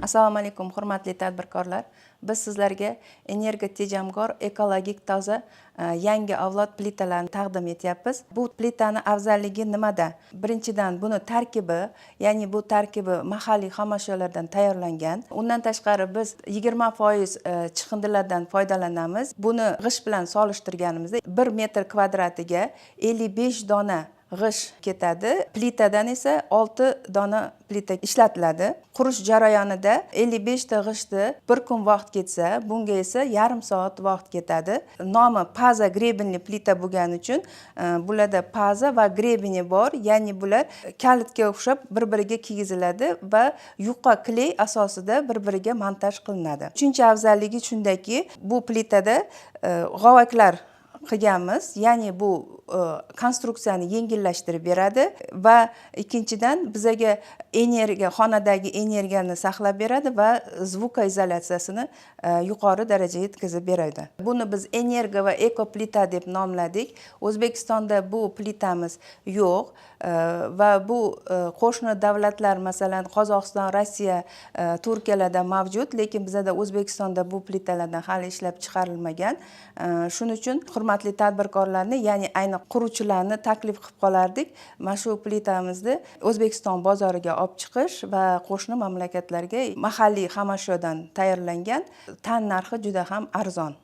Assalomu alaykum, hurmatli tadbirkorlar. Biz sizlarga energiya tejamkor, ekologik, toza yangi avlod plitalarni taqdim etyapmiz. Bu plitani afzalligi nimada? Birinchidan, buni tarkibi, ya'ni bu tarkibi mahalliy xomashyolardan tayyorlangan. Undan tashqari biz 20% chiqindilardan foydalanamiz. Buni g'isht bilan solishtirganimizda 1 metr kvadratiga 55 dona g'isht ketadi. Plitadan esa 6 dona plita ishlatiladi. Qurish jarayonida 55 ta g'ishtni 1 kun vaqt ketsa, bunga esa yarim soat vaqt ketadi. Nomi paza grebenli plita bo'lgani uchun bularda paza va grebeni bor, ya'ni bular kalitga o'xshab bir-biriga kiygiziladi va yupqa kley asosida bir-biriga montaj qilinadi. Uchinchi afzalligi shundaki, bu plitada g'ovaklar qilganmiz, ya'ni bu konstruksiyani yengillashtirib beradi va ikkinchidan bizaga xonadagi energiyani saqlab beradi va zvukizolyatsiyasini yuqori darajaga yetkazib beradi. Buni biz energo va eko plita deb nomladik. O'zbekistonda bu plitamiz yo'q va bu qo'shni davlatlar, masalan, Qozog'iston, Rossiya, Turkiyalarda mavjud, lekin bizda O'zbekistonda bu plitalardan hali ishlab chiqarilmagan. Shuning uchun hurmatli tadbirkorlarni, ya'ni ayni quruvchilarni taklif qilib qolardik, mana shu plitamizni O'zbekiston bozoriga olib chiqish va qo'shni mamlakatlarga mahalliy xomashyodan tayyorlangan, tan narxi juda ham arzon.